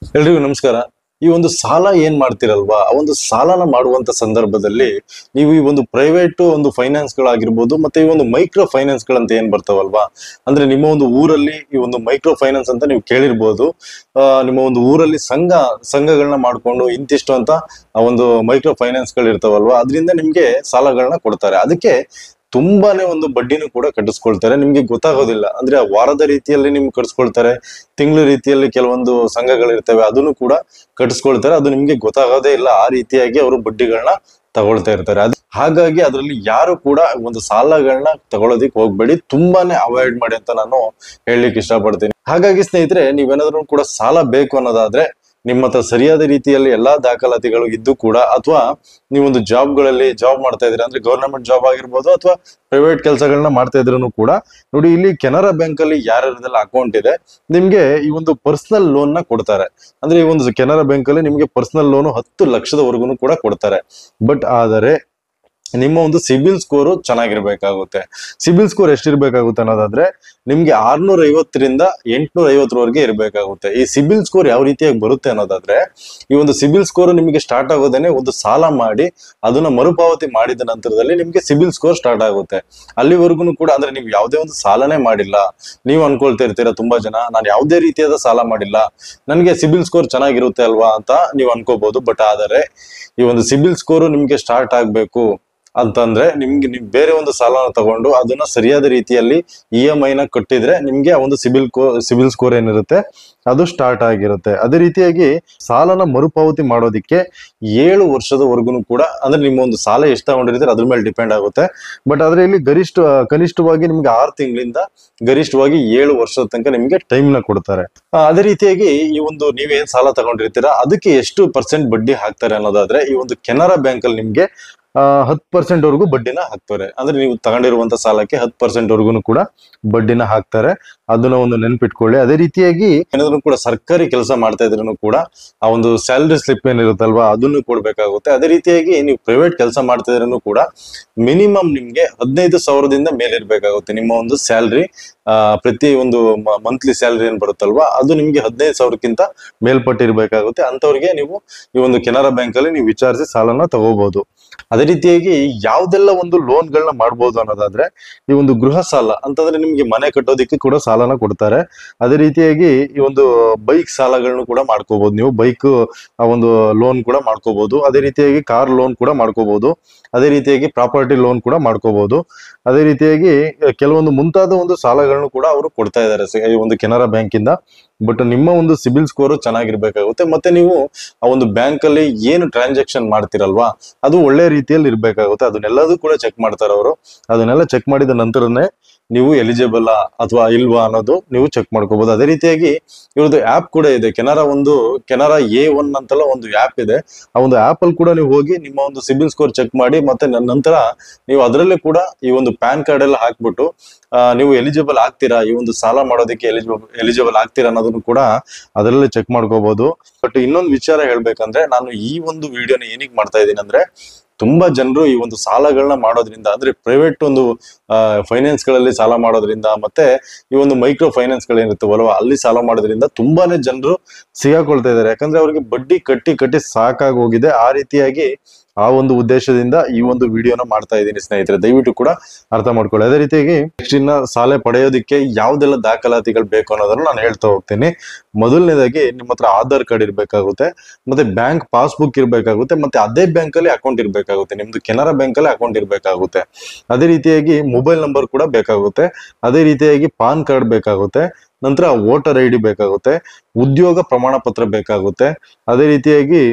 ಎಲ್ರಿಗೂ ನಮಸ್ಕಾರ. ಈ ಒಂದು ಸಾಲ ಏನ್ ಮಾಡ್ತಿರಲ್ವಾ, ಆ ಒಂದು ಸಾಲನ ಮಾಡುವಂತ ಸಂದರ್ಭದಲ್ಲಿ ನೀವು ಈ ಒಂದು ಪ್ರೈವೇಟ್ ಒಂದು ಫೈನಾನ್ಸ್ ಗಳಾಗಿರ್ಬೋದು, ಮತ್ತೆ ಈ ಒಂದು ಮೈಕ್ರೋ ಫೈನಾನ್ಸ್ ಗಳಂತ ಏನ್ ಬರ್ತಾವಲ್ವಾ, ಅಂದ್ರೆ ನಿಮ್ಮ ಒಂದು ಊರಲ್ಲಿ ಈ ಒಂದು ಮೈಕ್ರೋ ಫೈನಾನ್ಸ್ ಅಂತ ನೀವು ಕೇಳಿರ್ಬೋದು. ನಿಮ್ಮ ಒಂದು ಊರಲ್ಲಿ ಸಂಘಗಳನ್ನ ಮಾಡ್ಕೊಂಡು ಇಂತಿಷ್ಟು ಅಂತ ಆ ಒಂದು ಮೈಕ್ರೋ ಫೈನಾನ್ಸ್ ಗಳು ಇರ್ತಾವಲ್ವಾ, ಅದರಿಂದ ನಿಮ್ಗೆ ಸಾಲಗಳನ್ನ ಕೊಡ್ತಾರೆ. ಅದಕ್ಕೆ ತುಂಬಾನೇ ಒಂದು ಬಡ್ಡಿನೂ ಕೂಡ ಕಟ್ಟಿಸ್ಕೊಳ್ತಾರೆ, ನಿಮ್ಗೆ ಗೊತ್ತಾಗೋದಿಲ್ಲ. ಅಂದ್ರೆ ಆ ವಾರದ ರೀತಿಯಲ್ಲಿ ನಿಮ್ಗೆ ಕಟ್ಟಿಸ್ಕೊಳ್ತಾರೆ, ತಿಂಗಳ ರೀತಿಯಲ್ಲಿ ಕೆಲವೊಂದು ಸಂಘಗಳಿರ್ತವೆ ಅದನ್ನು ಕೂಡ ಕಟ್ಟಿಸ್ಕೊಳ್ತಾರೆ. ಅದು ನಿಮ್ಗೆ ಗೊತ್ತಾಗೋದೇ ಇಲ್ಲ, ಆ ರೀತಿಯಾಗಿ ಅವರು ಬಡ್ಡಿಗಳನ್ನ ತಗೊಳ್ತಾ ಇರ್ತಾರೆ. ಹಾಗಾಗಿ ಅದರಲ್ಲಿ ಯಾರು ಕೂಡ ಒಂದು ಸಾಲಗಳನ್ನ ತಗೊಳ್ಳೋದಿಕ್ ಹೋಗ್ಬೇಡಿ, ತುಂಬಾನೇ ಅವಾಯ್ಡ್ ಮಾಡಿ ಅಂತ ನಾನು ಹೇಳಲಿಕ್ಕೆ ಇಷ್ಟಪಡ್ತೀನಿ. ಹಾಗಾಗಿ ಸ್ನೇಹಿತರೆ, ನೀವೇನಾದ್ರೂ ಕೂಡ ಸಾಲ ಬೇಕು ಅನ್ನೋದಾದ್ರೆ ನಿಮ್ಮ ಹತ್ರ ಸರಿಯಾದ ರೀತಿಯಲ್ಲಿ ಎಲ್ಲಾ ದಾಖಲಾತಿಗಳು ಇದ್ದು ಕೂಡ, ಅಥವಾ ನೀವೊಂದು ಜಾಬ್ ಮಾಡ್ತಾ ಇದ್ದೀರಾ ಅಂದ್ರೆ ಗವರ್ನಮೆಂಟ್ ಜಾಬ್ ಆಗಿರ್ಬೋದು ಅಥವಾ ಪ್ರೈವೇಟ್ ಕೆಲಸಗಳನ್ನ ಮಾಡ್ತಾ ಇದ್ರು ಕೂಡ ನೋಡಿ, ಇಲ್ಲಿ ಕೆನರಾ ಬ್ಯಾಂಕ್ ಅಲ್ಲಿ ಯಾರ್ಯಾರದೆಲ್ಲ ಅಕೌಂಟ್ ಇದೆ ನಿಮ್ಗೆ ಈ ಒಂದು ಪರ್ಸನಲ್ ಲೋನ್ ನ ಕೊಡ್ತಾರೆ. ಅಂದ್ರೆ ಈ ಒಂದು ಕೆನರಾ ಬ್ಯಾಂಕ್ ಅಲ್ಲಿ ನಿಮ್ಗೆ ಪರ್ಸನಲ್ ಲೋನ್ 10 ಲಕ್ಷದವರೆಗೂ ಕೂಡ ಕೊಡ್ತಾರೆ. ಬಟ್ ಆದರೆ ನಿಮ್ಮ ಒಂದು ಸಿಬಿಲ್ ಸ್ಕೋರ್ ಚೆನ್ನಾಗಿರ್ಬೇಕಾಗುತ್ತೆ. ಸಿಬಿಲ್ ಸ್ಕೋರ್ ಎಷ್ಟಿರ್ಬೇಕಾಗುತ್ತೆ ಅನ್ನೋದಾದ್ರೆ ನಿಮ್ಗೆ 650ರಿಂದ 850ವರೆಗೆ ಇರ್ಬೇಕಾಗುತ್ತೆ. ಈ ಸಿಬಿಲ್ ಸ್ಕೋರ್ ಯಾವ ರೀತಿಯಾಗಿ ಬರುತ್ತೆ ಅನ್ನೋದಾದ್ರೆ, ಈ ಒಂದು ಸಿಬಿಲ್ ಸ್ಕೋರ್ ನಿಮಗೆ ಸ್ಟಾರ್ಟ್ ಆಗೋದೇನೆ ಒಂದು ಸಾಲ ಮಾಡಿ ಅದನ್ನ ಮರುಪಾವತಿ ಮಾಡಿದ ನಂತರದಲ್ಲಿ ನಿಮ್ಗೆ ಸಿಬಿಲ್ ಸ್ಕೋರ್ ಸ್ಟಾರ್ಟ್ ಆಗುತ್ತೆ. ಅಲ್ಲಿವರೆಗೂ ಕೂಡ ಅಂದ್ರೆ ನೀವು ಯಾವುದೇ ಒಂದು ಸಾಲನೇ ಮಾಡಿಲ್ಲ, ನೀವು ಅನ್ಕೊಳ್ತಾ ಇರ್ತೀರಾ ತುಂಬಾ ಜನ, ನಾನು ಯಾವುದೇ ರೀತಿಯಾದ ಸಾಲ ಮಾಡಿಲ್ಲ, ನನ್ಗೆ ಸಿಬಿಲ್ ಸ್ಕೋರ್ ಚೆನ್ನಾಗಿರುತ್ತೆ ಅಲ್ವಾ ಅಂತ ನೀವು ಅನ್ಕೋಬಹುದು. ಬಟ್ ಆದರೆ ಈ ಒಂದು ಸಿಬಿಲ್ ಸ್ಕೋರ್ ನಿಮ್ಗೆ ಸ್ಟಾರ್ಟ್ ಆಗ್ಬೇಕು ಅಂತಂದ್ರೆ ನೀವು ಬೇರೆ ಒಂದು ಸಾಲನ ತಗೊಂಡು ಅದನ್ನ ಸರಿಯಾದ ರೀತಿಯಲ್ಲಿ EMI ನ ಕಟ್ಟಿದ್ರೆ ನಿಮ್ಗೆ ಆ ಒಂದು ಸಿಬಿಲ್ ಸ್ಕೋರ್ ಏನಿರುತ್ತೆ ಅದು ಸ್ಟಾರ್ಟ್ ಆಗಿರುತ್ತೆ. ಅದೇ ರೀತಿಯಾಗಿ ಸಾಲನ ಮರುಪಾವತಿ ಮಾಡೋದಿಕ್ಕೆ 7 ವರ್ಷದವರೆಗೂ ಕೂಡ, ಅಂದ್ರೆ ನಿಮ್ಮ ಒಂದು ಸಾಲ ಎಷ್ಟು ತಗೊಂಡಿರ್ತೀರ ಅದ್ರ ಮೇಲೆ ಡಿಪೆಂಡ್ ಆಗುತ್ತೆ. ಬಟ್ ಆದ್ರೆ ಇಲ್ಲಿ ಕನಿಷ್ಠವಾಗಿ ನಿಮ್ಗೆ 6 ತಿಂಗಳಿಂದ ಗರಿಷ್ಠವಾಗಿ 7 ವರ್ಷದ ತನಕ ನಿಮ್ಗೆ ಟೈಮ್ ನ ಕೊಡ್ತಾರೆ. ಅದೇ ರೀತಿಯಾಗಿ ಈ ಒಂದು ನೀವೇನ್ ಸಾಲ ತಗೊಂಡಿರ್ತೀರಾ ಅದಕ್ಕೆ ಎಷ್ಟು ಪರ್ಸೆಂಟ್ ಬಡ್ಡಿ ಹಾಕ್ತಾರೆ ಅನ್ನೋದಾದ್ರೆ, ಈ ಒಂದು ಕೆನರಾ ಬ್ಯಾಂಕ್ ಅಲ್ಲಿ ನಿಮ್ಗೆ 10% ವರೆಗೂ ಬಡ್ಡಿನ ಹಾಕ್ತಾರೆ. ಅಂದ್ರೆ ನೀವು ತಗೊಂಡಿರುವಂತ ಸಾಲಕ್ಕೆ 10% ವರೆಗೂ ಕೂಡ ಬಡ್ಡಿನ ಹಾಕ್ತಾರೆ. ಅದನ್ನ ಒಂದು ನೆನ್ಪಿಟ್ಕೊಳ್ಳಿ. ಅದೇ ರೀತಿಯಾಗಿ ಏನಾದ್ರು ಕೂಡ ಸರ್ಕಾರಿ ಕೆಲಸ ಮಾಡ್ತಾ ಇದ್ರು ಕೂಡ ಆ ಒಂದು ಸ್ಯಾಲರಿ ಸ್ಲಿಪ್ ಏನಿರುತ್ತಲ್ವಾ ಅದನ್ನು ಕೊಡ್ಬೇಕಾಗುತ್ತೆ. ಅದೇ ರೀತಿಯಾಗಿ ನೀವು ಪ್ರೈವೇಟ್ ಕೆಲಸ ಮಾಡ್ತಾ ಇದ್ರು ಕೂಡ ಮಿನಿಮಮ್ ನಿಮ್ಗೆ 15,000ದಿಂದ ಮೇಲೆ ಇರ್ಬೇಕಾಗುತ್ತೆ ನಿಮ್ಮ ಒಂದು ಸ್ಯಾಲ್ರಿ. ಪ್ರತಿ ಒಂದು ಮಂತ್ಲಿ ಸ್ಯಾಲರಿ ಏನ್ ಬರುತ್ತಲ್ವಾ ಅದು ನಿಮ್ಗೆ 15,000ಕ್ಕಿಂತ ಮೇಲ್ಪಟ್ಟಿರ್ಬೇಕಾಗುತ್ತೆ. ಅಂತವ್ರಿಗೆ ನೀವು ಈ ಒಂದು ಕೆನರಾ ಬ್ಯಾಂಕ್ ಅಲ್ಲಿ ನೀವು ವಿಚಾರಿಸಿ ಸಾಲನ ತಗೋಬಹುದು. ಅದೇ ರೀತಿಯಾಗಿ ಯಾವ್ದೆಲ್ಲ ಒಂದು ಲೋನ್ಗಳನ್ನ ಮಾಡ್ಬೋದು ಅನ್ನೋದಾದ್ರೆ, ಈ ಒಂದು ಗೃಹ ಸಾಲ ಅಂತಂದ್ರೆ ನಿಮ್ಗೆ ಮನೆ ಕಟ್ಟೋದಿಕ್ಕೆ ಕೂಡ ಸಾಲನ ಕೊಡ್ತಾರೆ. ಅದೇ ರೀತಿಯಾಗಿ ಈ ಒಂದು ಬೈಕ್ ಸಾಲಗಳನ್ನು ಕೂಡ ಮಾಡ್ಕೋಬಹುದು, ನೀವು ಬೈಕ್ ಆ ಒಂದು ಲೋನ್ ಕೂಡ ಮಾಡ್ಕೋಬಹುದು. ಅದೇ ರೀತಿಯಾಗಿ ಕಾರ್ ಲೋನ್ ಕೂಡ ಮಾಡ್ಕೋಬಹುದು. ಅದೇ ರೀತಿಯಾಗಿ ಪ್ರಾಪರ್ಟಿ ಲೋನ್ ಕೂಡ ಮಾಡ್ಕೋಬಹುದು. ಅದೇ ರೀತಿಯಾಗಿ ಕೆಲವೊಂದು ಮುಂತಾದ ಒಂದು ಸಾಲಗಳನ್ನು ಕೂಡ ಅವರು ಕೊಡ್ತಾ ಇದ್ದಾರೆ ಈ ಒಂದು ಕೆನರಾ ಬ್ಯಾಂಕ್ ಇಂದ. ಬಟ್ ನಿಮ್ಮ ಒಂದು ಸಿಬಿಲ್ ಸ್ಕೋರ್ ಚೆನ್ನಾಗಿರ್ಬೇಕಾಗುತ್ತೆ. ಮತ್ತೆ ನೀವು ಆ ಒಂದು ಬ್ಯಾಂಕ್ ಅಲ್ಲಿ ಏನು ಟ್ರಾನ್ಸಾಕ್ಷನ್ ಮಾಡ್ತಿರಲ್ವಾ ಅದು ಒಳ್ಳೆ ರೀತಿಯಲ್ಲಿ ಇರ್ಬೇಕಾಗುತ್ತೆ. ಅದನ್ನೆಲ್ಲದೂ ಕೂಡ ಚೆಕ್ ಮಾಡ್ತಾರೆ ಅವರು. ಅದನ್ನೆಲ್ಲ ಚೆಕ್ ಮಾಡಿದ ನಂತರನೇ ನೀವು ಎಲಿಜಿಬಲ್ ಅಥವಾ ಇಲ್ವಾ ಅನ್ನೋದು ನೀವು ಚೆಕ್ ಮಾಡ್ಕೋಬಹುದು. ಅದೇ ರೀತಿಯಾಗಿ ಇವ್ರದ್ದು ಆಪ್ ಕೂಡ ಇದೆ, ಕೆನರಾ A1 ಅಂತಲ್ಲ ಒಂದು ಆಪ್ ಇದೆ. ಆ ಒಂದು ಆಪ್ ಅಲ್ಲಿ ಕೂಡ ನೀವು ಹೋಗಿ ನಿಮ್ಮ ಒಂದು ಸಿಬಿಲ್ ಸ್ಕೋರ್ ಚೆಕ್ ಮಾಡಿ, ಮತ್ತೆ ನಂತರ ನೀವು ಅದರಲ್ಲೇ ಕೂಡ ಈ ಒಂದು ಪ್ಯಾನ್ ಕಾರ್ಡ್ ಎಲ್ಲ ಹಾಕ್ಬಿಟ್ಟು ನೀವು ಎಲಿಜಿಬಲ್ ಆಗ್ತೀರಾ, ಈ ಒಂದು ಸಾಲ ಮಾಡೋದಕ್ಕೆ ಎಲಿಜಿಬಲ್ ಆಗ್ತೀರಾ ಅನ್ನೋದನ್ನು ಕೂಡ ಅದರಲ್ಲೇ ಚೆಕ್ ಮಾಡ್ಕೋಬಹುದು. ಬಟ್ ಇನ್ನೊಂದು ವಿಚಾರ ಹೇಳ್ಬೇಕಂದ್ರೆ, ನಾನು ಈ ಒಂದು ವಿಡಿಯೋನ ಏನಕ್ಕೆ ಮಾಡ್ತಾ ಇದ್ದೀನಿ ಅಂದ್ರೆ, ತುಂಬಾ ಜನರು ಈ ಒಂದು ಸಾಲಗಳನ್ನ ಮಾಡೋದ್ರಿಂದ, ಅಂದ್ರೆ ಪ್ರೈವೇಟ್ ಒಂದು ಫೈನಾನ್ಸ್ ಗಳಲ್ಲಿ ಸಾಲ ಮಾಡೋದ್ರಿಂದ, ಮತ್ತೆ ಈ ಒಂದು ಮೈಕ್ರೋ ಫೈನಾನ್ಸ್ ಗಳೇನಿರ್ತಾವಲ್ವಾ ಅಲ್ಲಿ ಸಾಲ ಮಾಡೋದ್ರಿಂದ ತುಂಬಾನೇ ಜನರು ಸಿಗಾಕೊಳ್ತಾ ಇದಾರೆ. ಯಾಕಂದ್ರೆ ಅವ್ರಿಗೆ ಬಡ್ಡಿ ಕಟ್ಟಿ ಸಾಕಾಗಿ ಹೋಗಿದೆ. ಆ ರೀತಿಯಾಗಿ ಆ ಒಂದು ಉದ್ದೇಶದಿಂದ ಈ ಒಂದು ವಿಡಿಯೋನ ಮಾಡ್ತಾ ಇದ್ದೀನಿ ಸ್ನೇಹಿತರೆ, ದಯವಿಟ್ಟು ಕೂಡ ಅರ್ಥ ಮಾಡ್ಕೊಳ್ಳಿ. ಅದೇ ರೀತಿಯಾಗಿ ನೆಕ್ಸ್ಟ್ ಇನ್ನ ಸಾಲ ಪಡೆಯೋದಿಕ್ಕೆ ಯಾವ್ದೆಲ್ಲ ದಾಖಲಾತಿಗಳು ಬೇಕು ಅನ್ನೋದನ್ನ ನಾನು ಹೇಳ್ತಾ ಹೋಗ್ತೀನಿ. ಮೊದಲನೇದಾಗಿ ನಿಮ್ಮ ಹತ್ರ ಆಧಾರ್ ಕಾರ್ಡ್ ಇರ್ಬೇಕಾಗುತ್ತೆ, ಮತ್ತೆ ಬ್ಯಾಂಕ್ ಪಾಸ್ಬುಕ್ ಇರ್ಬೇಕಾಗುತ್ತೆ, ಮತ್ತೆ ಅದೇ ಬ್ಯಾಂಕ್ ಅಲ್ಲಿ ಅಕೌಂಟ್ ಇರ್ಬೇಕಾಗುತ್ತೆ, ನಿಮ್ದು ಕೆನರಾ ಬ್ಯಾಂಕ್ ಅಲ್ಲಿ ಅಕೌಂಟ್ ಇರ್ಬೇಕಾಗುತ್ತೆ. ಅದೇ ರೀತಿಯಾಗಿ ಮೊಬೈಲ್ ನಂಬರ್ ಕೂಡ ಬೇಕಾಗುತ್ತೆ. ಅದೇ ರೀತಿಯಾಗಿ ಪಾನ್ ಕಾರ್ಡ್ ಬೇಕಾಗುತ್ತೆ. ನಂತರ ವೋಟರ್ ID ಬೇಕಾಗುತ್ತೆ. ಉದ್ಯೋಗ ಪ್ರಮಾಣ ಪತ್ರ ಬೇಕಾಗುತ್ತೆ. ಅದೇ ರೀತಿಯಾಗಿ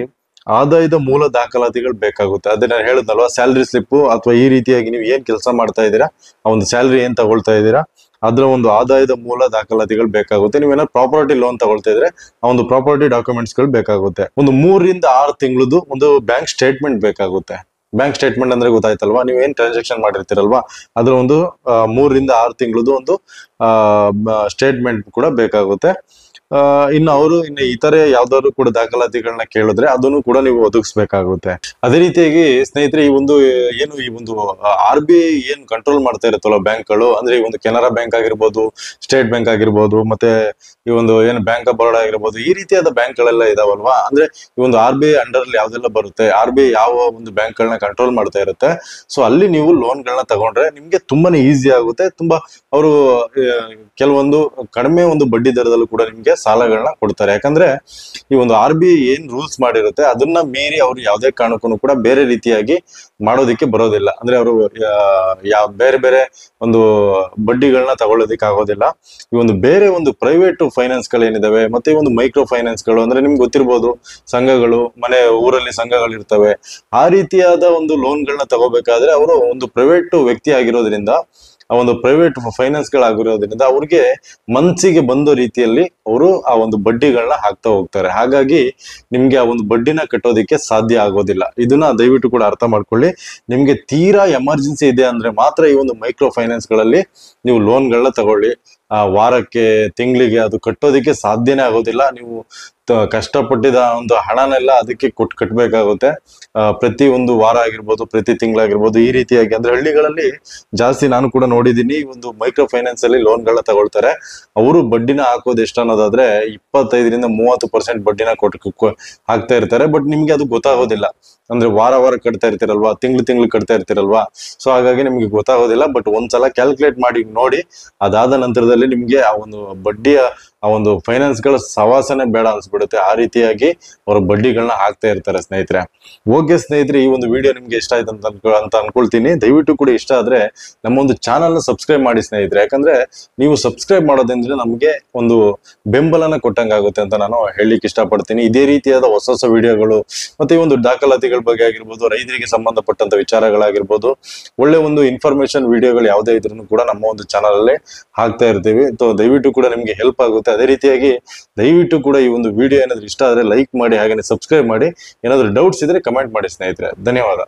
ಆದಾಯದ ಮೂಲ ದಾಖಲಾತಿಗಳು ಬೇಕಾಗುತ್ತೆ. ಅದೇ ನಾನು ಹೇಳಿದ್ನಲ್ವಾ, ಸ್ಯಾಲರಿ ಸ್ಲಿಪ್ ಅಥವಾ ಈ ರೀತಿಯಾಗಿ ನೀವು ಏನ್ ಕೆಲಸ ಮಾಡ್ತಾ ಇದ್ದೀರಾ, ಆ ಒಂದು ಸ್ಯಾಲರಿ ಏನ್ ತಗೊಳ್ತಾ ಇದ್ದೀರಾ ಅದ್ರ ಒಂದು ಆದಾಯದ ಮೂಲ ದಾಖಲಾತಿಗಳು ಬೇಕಾಗುತ್ತೆ. ನೀವೇನಾದ್ರು ಪ್ರಾಪರ್ಟಿ ಲೋನ್ ತಗೊಳ್ತಾ ಇದ್ರೆ ಆ ಒಂದು ಪ್ರಾಪರ್ಟಿ ಡಾಕ್ಯುಮೆಂಟ್ಸ್ ಗಳು ಬೇಕಾಗುತ್ತೆ. ಒಂದು 3 ರಿಂದ 6 ತಿಂಗಳದ್ದು ಒಂದು ಬ್ಯಾಂಕ್ ಸ್ಟೇಟ್ಮೆಂಟ್ ಬೇಕಾಗುತ್ತೆ. ಬ್ಯಾಂಕ್ ಸ್ಟೇಟ್ಮೆಂಟ್ ಅಂದ್ರೆ ಗೊತ್ತಾಯ್ತಲ್ವಾ, ನೀವು ಏನ್ ಟ್ರಾನ್ಸಾಕ್ಷನ್ ಮಾಡಿರ್ತೀರಲ್ವಾ ಅದ್ರ ಒಂದು 3 ರಿಂದ 6 ತಿಂಗಳದ್ದು ಒಂದು ಸ್ಟೇಟ್ಮೆಂಟ್ ಕೂಡ ಬೇಕಾಗುತ್ತೆ. ಇನ್ನು ಅವರು ಇನ್ನು ಇತರೆ ಯಾವ್ದಾದ್ರು ಕೂಡ ದಾಖಲಾತಿಗಳನ್ನ ಕೇಳಿದ್ರೆ ಅದನ್ನು ಕೂಡ ನೀವು ಒದಗಿಸ್ಬೇಕಾಗುತ್ತೆ. ಅದೇ ರೀತಿಯಾಗಿ ಸ್ನೇಹಿತರೆ, ಈ ಒಂದು ಏನು ಈ ಒಂದು RBI ಏನ್ ಕಂಟ್ರೋಲ್ ಮಾಡ್ತಾ ಇರುತ್ತಲ್ಲ ಬ್ಯಾಂಕ್ಗಳು, ಅಂದ್ರೆ ಈ ಒಂದು ಕೆನರಾ ಬ್ಯಾಂಕ್ ಆಗಿರ್ಬೋದು, ಸ್ಟೇಟ್ ಬ್ಯಾಂಕ್ ಆಗಿರ್ಬೋದು, ಮತ್ತೆ ಈ ಒಂದು ಏನು ಬ್ಯಾಂಕ್ ಆಫ್ ಬರೋಡಾ ಆಗಿರ್ಬೋದು, ಈ ರೀತಿಯಾದ ಬ್ಯಾಂಕ್ ಗಳೆಲ್ಲ ಇದಾವಲ್ವಾ. ಅಂದ್ರೆ ಈ ಒಂದು RBI ಅಂಡರ್ ಅಲ್ಲಿ ಯಾವ್ದೆಲ್ಲ ಬರುತ್ತೆ, RBI ಯಾವ ಒಂದು ಬ್ಯಾಂಕ್ ಗಳನ್ನ ಕಂಟ್ರೋಲ್ ಮಾಡ್ತಾ ಇರುತ್ತೆ, ಸೊ ಅಲ್ಲಿ ನೀವು ಲೋನ್ ಗಳನ್ನ ತಗೊಂಡ್ರೆ ನಿಮ್ಗೆ ತುಂಬಾನೇ ಈಸಿ ಆಗುತ್ತೆ. ತುಂಬಾ ಅವರು ಕೆಲವೊಂದು ಕಡಿಮೆ ಒಂದು ಬಡ್ಡಿ ದರದಲ್ಲೂ ಕೂಡ ನಿಮ್ಗೆ ಸಾಲಗಳನ್ನ ಕೊಡ್ತಾರೆ. ಯಾಕಂದ್ರೆ ಈ ಒಂದು RBI ಏನ್ ರೂಲ್ಸ್ ಮಾಡಿರುತ್ತೆ ಅದನ್ನ ಮೀರಿ ಅವ್ರು ಯಾವ್ದೇ ಕಾರಣಕ್ಕೂ ಕೂಡ ಬೇರೆ ರೀತಿಯಾಗಿ ಮಾಡೋದಿಕ್ಕೆ ಬರೋದಿಲ್ಲ. ಅಂದ್ರೆ ಅವರು ಬೇರೆ ಬೇರೆ ಒಂದು ಬಡ್ಡಿಗಳನ್ನ ತಗೊಳ್ಳೋದಿಕ್ಕೆ ಆಗೋದಿಲ್ಲ. ಈ ಒಂದು ಬೇರೆ ಒಂದು ಪ್ರೈವೇಟ್ ಫೈನಾನ್ಸ್ ಗಳೇನಿದಾವೆ, ಮತ್ತೆ ಈ ಒಂದು ಮೈಕ್ರೋ ಫೈನಾನ್ಸ್ ಗಳು, ಅಂದ್ರೆ ನಿಮ್ಗೆ ಗೊತ್ತಿರ್ಬೋದು ಸಂಘಗಳು, ಮನೆ ಊರಲ್ಲಿ ಸಂಘಗಳು ಇರ್ತವೆ, ಆ ರೀತಿಯಾದ ಒಂದು ಲೋನ್ ಗಳನ್ನ ತಗೋಬೇಕಾದ್ರೆ ಅವರು ಒಂದು ಪ್ರೈವೇಟ್ ವ್ಯಕ್ತಿ ಆಗಿರೋದ್ರಿಂದ, ಆ ಒಂದು ಪ್ರೈವೇಟ್ ಫೈನಾನ್ಸ್ ಗಳಾಗಿರೋದ್ರಿಂದ ಅವ್ರಿಗೆ ಮನ್ಸಿಗೆ ಬಂದ ರೀತಿಯಲ್ಲಿ ಅವರು ಆ ಒಂದು ಬಡ್ಡಿಗಳನ್ನ ಹಾಕ್ತಾ ಹೋಗ್ತಾರೆ. ಹಾಗಾಗಿ ನಿಮ್ಗೆ ಆ ಒಂದು ಬಡ್ಡಿನ ಕಟ್ಟೋದಿಕ್ಕೆ ಸಾಧ್ಯ ಆಗೋದಿಲ್ಲ. ಇದನ್ನ ದಯವಿಟ್ಟು ಕೂಡ ಅರ್ಥ ಮಾಡ್ಕೊಳ್ಳಿ. ನಿಮ್ಗೆ ತೀರಾ ಎಮರ್ಜೆನ್ಸಿ ಇದೆ ಅಂದ್ರೆ ಮಾತ್ರ ಈ ಒಂದು ಮೈಕ್ರೋ ಫೈನಾನ್ಸ್ ಗಳಲ್ಲಿ ನೀವು ಲೋನ್ಗಳನ್ನ ತಗೊಳ್ಳಿ. ವಾರಕ್ಕೆ ತಿಂಗಳಿಗೆ ಅದು ಕಟ್ಟೋದಿಕ್ಕೆ ಸಾಧ್ಯನೇ ಆಗೋದಿಲ್ಲ. ನೀವು ಕಷ್ಟಪಟ್ಟಿದ ಒಂದು ಹಣನೆಲ್ಲ ಅದಕ್ಕೆ ಕಟ್ಟಬೇಕಾಗುತ್ತೆ. ಪ್ರತಿ ಒಂದು ವಾರ ಆಗಿರ್ಬೋದು, ಪ್ರತಿ ತಿಂಗಳಾಗಿರ್ಬೋದು, ಈ ರೀತಿಯಾಗಿ. ಅಂದ್ರೆ ಹಳ್ಳಿಗಳಲ್ಲಿ ಜಾಸ್ತಿ ನಾನು ಕೂಡ ನೋಡಿದೀನಿ, ಒಂದು ಮೈಕ್ರೋ ಫೈನಾನ್ಸ್ ಅಲ್ಲಿ ಲೋನ್ಗಳನ್ನ ತಗೊಳ್ತಾರೆ. ಅವರು ಬಡ್ಡಿನ ಹಾಕೋದು ಎಷ್ಟು ಅನ್ನೋದಾದ್ರೆ 25-30% ಬಡ್ಡಿನ ಹಾಕ್ತಾ ಇರ್ತಾರೆ. ಬಟ್ ನಿಮ್ಗೆ ಅದು ಗೊತ್ತಾಗೋದಿಲ್ಲ. ಅಂದ್ರೆ ವಾರ ವಾರ ಕಟ್ತಾ ಇರ್ತಿರಲ್ವಾ, ತಿಂಗಳು ಕಟ್ತಾ ಇರ್ತಿರಲ್ವಾ, ಸೊ ಹಾಗಾಗಿ ನಿಮ್ಗೆ ಗೊತ್ತಾಗೋದಿಲ್ಲ. ಬಟ್ ಒಂದ್ಸಲ ಕ್ಯಾಲ್ಕುಲೇಟ್ ಮಾಡಿ ನೋಡಿ. ಅದಾದ ನಂತರದಲ್ಲಿ ನಿಮ್ಗೆ ಆ ಒಂದು ಬಡ್ಡಿಯ ಆ ಒಂದು ಫೈನಾನ್ಸ್ ಗಳ ಸವಾಸನೆ ಬೇಡ ಅನ್ಸ್ಬಿಡುತ್ತೆ. ಆ ರೀತಿಯಾಗಿ ಅವರು ಬಡ್ಡಿಗಳನ್ನ ಹಾಕ್ತಾ ಇರ್ತಾರೆ ಸ್ನೇಹಿತರೆ. ಓಕೆ ಸ್ನೇಹಿತರೆ, ಈ ಒಂದು ವಿಡಿಯೋ ನಿಮ್ಗೆ ಇಷ್ಟ ಆಯ್ತು ಅಂತ ಅನ್ಕೊಳ್ತೀನಿ. ದಯವಿಟ್ಟು ಕೂಡ ಇಷ್ಟ ಆದ್ರೆ ನಮ್ಮ ಒಂದು ಚಾನಲ್ ನ ಸಬ್ಸ್ಕ್ರೈಬ್ ಮಾಡಿ ಸ್ನೇಹಿತರೆ. ಯಾಕಂದ್ರೆ ನೀವು ಸಬ್ಸ್ಕ್ರೈಬ್ ಮಾಡೋದ್ರಿಂದ ನಮ್ಗೆ ಒಂದು ಬೆಂಬಲನ ಕೊಟ್ಟಂಗಾಗುತ್ತೆ ಅಂತ ನಾನು ಹೇಳಲಿಕ್ಕೆ ಇಷ್ಟಪಡ್ತೀನಿ. ಇದೇ ರೀತಿಯಾದ ಹೊಸ ಹೊಸ ವಿಡಿಯೋಗಳು, ಮತ್ತೆ ಈ ಒಂದು ದಾಖಲಾತಿಗಳ ಬಗ್ಗೆ ಆಗಿರ್ಬೋದು, ರೈತರಿಗೆ ಸಂಬಂಧಪಟ್ಟಂತ ವಿಚಾರಗಳಾಗಿರ್ಬೋದು, ಒಳ್ಳೆ ಒಂದು ಇನ್ಫಾರ್ಮೇಶನ್ ವಿಡಿಯೋಗಳು ಯಾವುದೇ ಇದ್ರೂ ಕೂಡ ನಮ್ಮ ಒಂದು ಚಾನಲ್ ಅಲ್ಲಿ ಹಾಕ್ತಾ ಇರ್ತೀವಿ. ದಯವಿಟ್ಟು ಕೂಡ ನಿಮ್ಗೆ ಹೆಲ್ಪ್ ಆಗುತ್ತೆ. ಅದೇ ರೀತಿಯಾಗಿ ದಯವಿಟ್ಟು ಕೂಡ ಈ ಒಂದು ವಿಡಿಯೋ ಏನಾದ್ರು ಇಷ್ಟ ಆದ್ರೆ ಲೈಕ್ ಮಾಡಿ, ಹಾಗೆ ಸಬ್ಸ್ಕ್ರೈಬ್ ಮಾಡಿ. ಏನಾದ್ರು ಡೌಟ್ಸ್ ಇದ್ರೆ ಕಮೆಂಟ್ ಮಾಡಿ ಸ್ನೇಹಿತರೆ. ಧನ್ಯವಾದ.